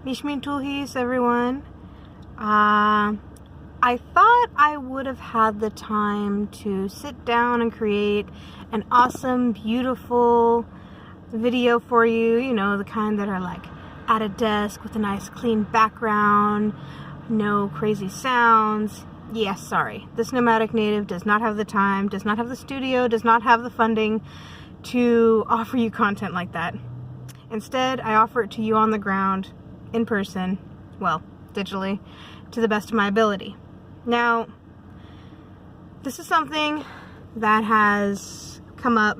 Mishmin Tuhis, everyone. I thought I would have had the time to sit down and create an awesome, beautiful video for you. You know, the kind that are like at a desk with a nice clean background, no crazy sounds. Yes, sorry. This nomadic native does not have the time, does not have the studio, does not have the funding to offer you content like that. Instead, I offer it to you on the ground, in person, well, digitally, to the best of my ability. Now, this is something that has come up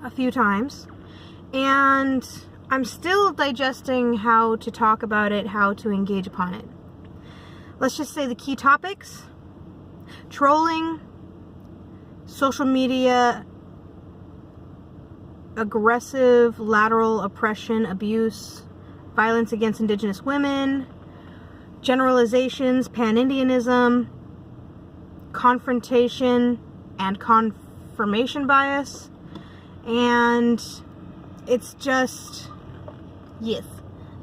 a few times, and I'm still digesting how to talk about it, how to engage upon it. Let's just say the key topics: trolling, social media, aggressive lateral oppression, abuse, violence against Indigenous women, generalizations, Pan-Indianism, confrontation and confirmation bias, and it's just, yes,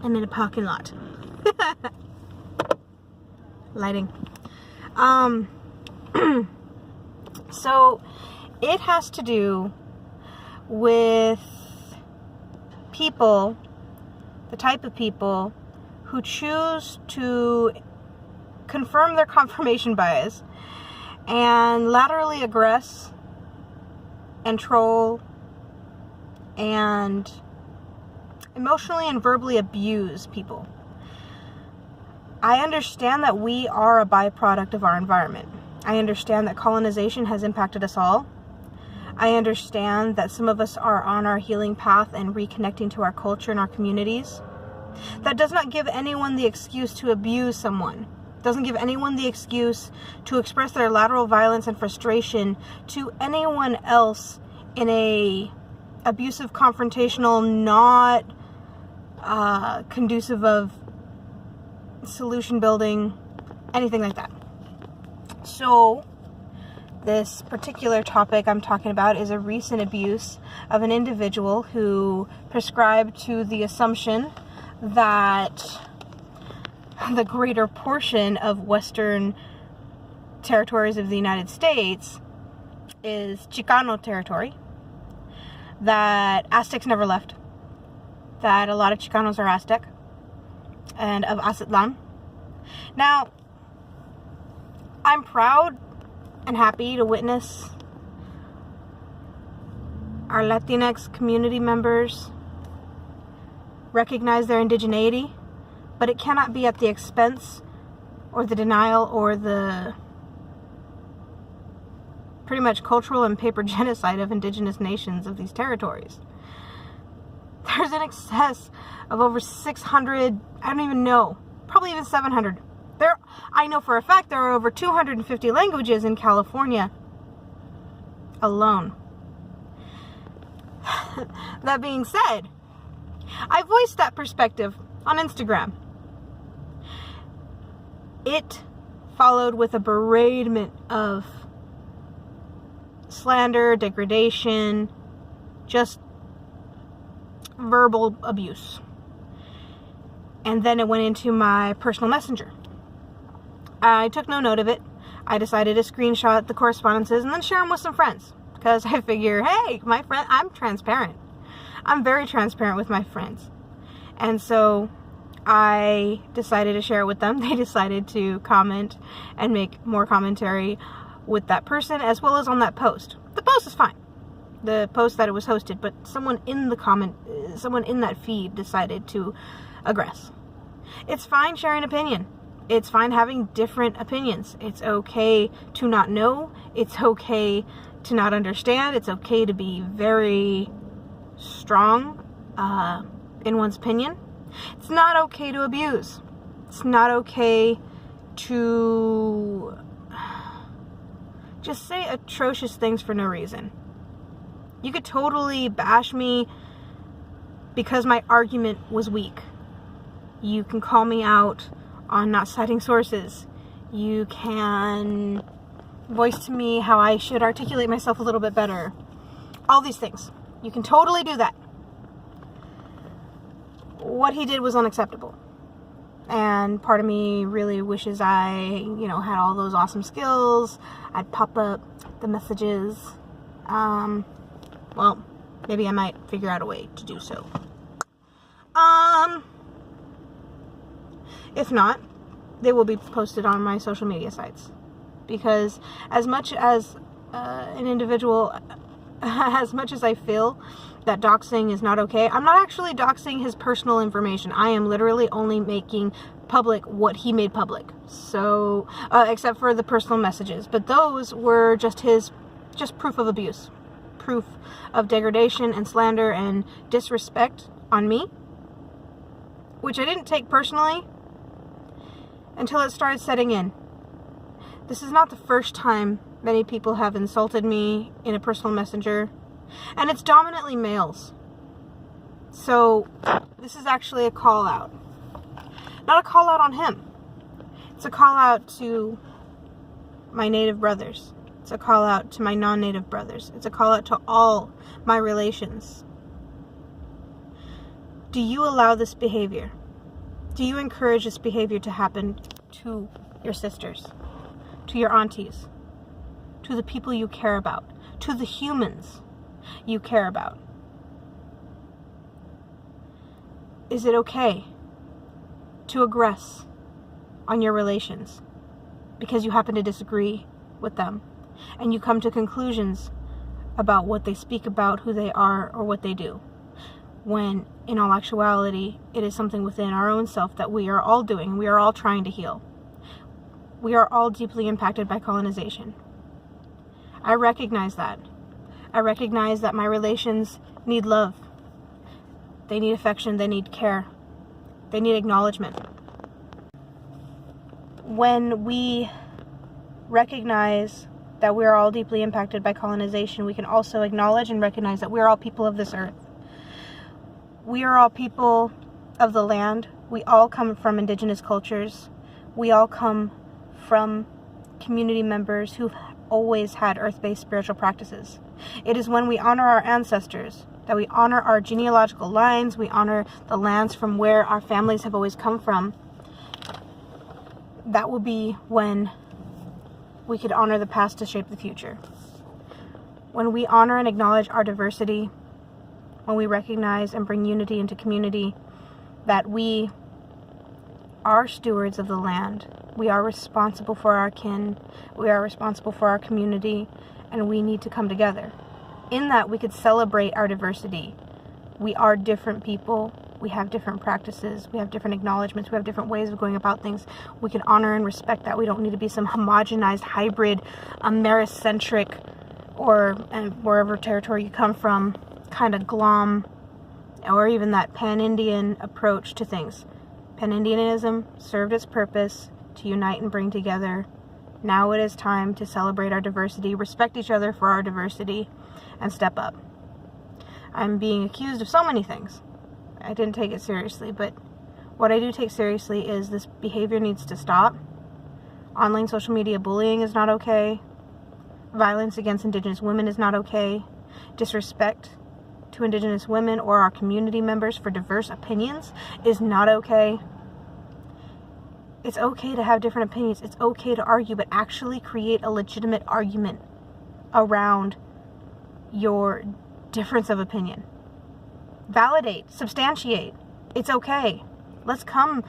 I'm in a parking lot. Lighting. So it has to do with people, the type of people who choose to confirm their confirmation bias and laterally aggress and troll and emotionally and verbally abuse people. I understand that we are a byproduct of our environment. I understand that colonization has impacted us all. I understand that some of us are on our healing path and reconnecting to our culture and our communities. That does not give anyone the excuse to abuse someone. It doesn't give anyone the excuse to express their lateral violence and frustration to anyone else in a abusive, confrontational, not conducive of solution building, anything like that. So this particular topic I'm talking about is a recent abuse of an individual who prescribed to the assumption that the greater portion of western territories of the United States is Chicano territory, that Aztecs never left, that a lot of Chicanos are Aztec, and of aztlan. Now, I'm proud and happy to witness our latinx community members recognize their indigeneity, but it cannot be at the expense or the denial or the pretty much cultural and paper genocide of indigenous nations of these territories. There's an excess of over 600, I don't even know, probably even 700. I know for a fact there are over 250 languages in California alone. That being said, I voiced that perspective on Instagram. It followed with a beratement of slander, degradation, just verbal abuse. And then it went into my personal messenger. I took no note of it. I decided to screenshot the correspondences and then share them with some friends. Because I figure, hey, my friend, I'm transparent. I'm very transparent with my friends. And so I decided to share it with them. They decided to comment and make more commentary with that person as well as on that post. The post is fine. The post that it was hosted, but someone in that feed decided to aggress. It's fine sharing opinion. It's fine having different opinions. It's okay to not know. It's okay to not understand. It's okay to be very strong in one's opinion. It's not okay to abuse. It's not okay to just say atrocious things for no reason. You could totally bash me because my argument was weak. You can call me out on not citing sources. You can voice to me how I should articulate myself a little bit better. All these things. You can totally do that. what he did was unacceptable. And part of me really wishes I, had all those awesome skills. I'd pop up the messages. Well, maybe I might figure out a way to do so. If not, they will be posted on my social media sites. Because as much as an individual, as much as I feel that doxing is not okay, I'm not actually doxing his personal information. I am literally only making public what he made public. So, except for the personal messages. But those were just proof of abuse. Proof of degradation and slander and disrespect on me. Which I didn't take personally until it started setting in. This is not the first time many people have insulted me in a personal messenger. And it's dominantly males. So, this is actually a call out. Not a call out on him. It's a call out to my native brothers. It's a call out to my non-native brothers. It's a call out to all my relations. Do you allow this behavior? Do you encourage this behavior to happen to your sisters? To your aunties? To the people you care about? To the humans you care about? Is it okay to aggress on your relations because you happen to disagree with them and you come to conclusions about what they speak about, who they are, or what they do, when in all actuality it is something within our own self that we are all doing, we are all trying to heal? We are all deeply impacted by colonization. I recognize that. I recognize that my relations need love. They need affection. They need care. They need acknowledgement. When we recognize that we are all deeply impacted by colonization, we can also acknowledge and recognize that we are all people of this earth. We are all people of the land. We all come from indigenous cultures. We all come from community members who've always had earth-based spiritual practices. It is when we honor our ancestors, that we honor our genealogical lines, we honor the lands from where our families have always come from. That will be when we could honor the past to shape the future. When we honor and acknowledge our diversity, when we recognize and bring unity into community, that we are stewards of the land. We are responsible for our kin. We are responsible for our community, and we need to come together. In that, we could celebrate our diversity. We are different people. We have different practices. We have different acknowledgments. We have different ways of going about things. We can honor and respect that. We don't need to be some homogenized, hybrid, Americentric, or wherever territory you come from, kind of glom, or even that Pan-Indian approach to things. Pan-Indianism served its purpose to unite and bring together. Now it is time to celebrate our diversity, respect each other for our diversity, and step up. I'm being accused of so many things. I didn't take it seriously, but what I do take seriously is this behavior needs to stop. Online social media bullying is not okay. Violence against Indigenous women is not okay. Disrespect to Indigenous women or our community members for diverse opinions is not okay. It's okay to have different opinions. It's okay to argue, but actually create a legitimate argument around your difference of opinion. Validate, substantiate. It's okay. Let's come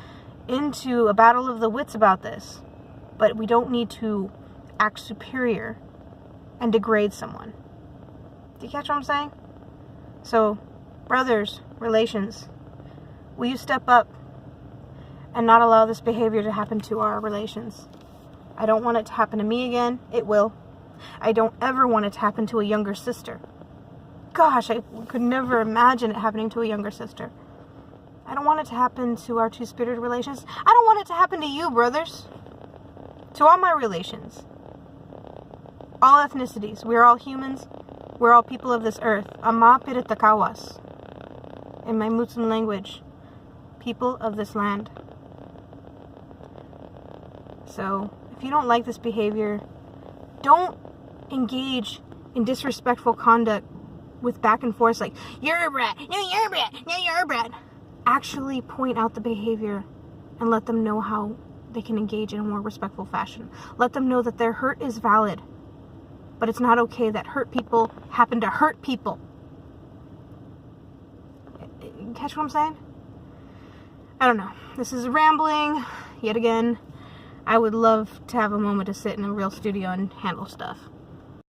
into a battle of the wits about this. But we don't need to act superior and degrade someone. Do you catch what I'm saying? So, brothers, relations, will you step up and not allow this behavior to happen to our relations? I don't want it to happen to me again. It will. I don't ever want it to happen to a younger sister. Gosh, I could never imagine it happening to a younger sister. I don't want it to happen to our two-spirited relations. I don't want it to happen to you, brothers. To all my relations. All ethnicities. We're all humans. We're all people of this earth. Ama Piritakawas. In my Muslim language. People of this land. So, if you don't like this behavior, don't engage in disrespectful conduct with back and forth like, you're a brat, no, you're a brat, no, you're a brat. actually point out the behavior and let them know how they can engage in a more respectful fashion. Let them know that their hurt is valid, but it's not okay that hurt people happen to hurt people. Catch what I'm saying? I don't know. This is rambling yet again. I would love to have a moment to sit in a real studio and handle stuff.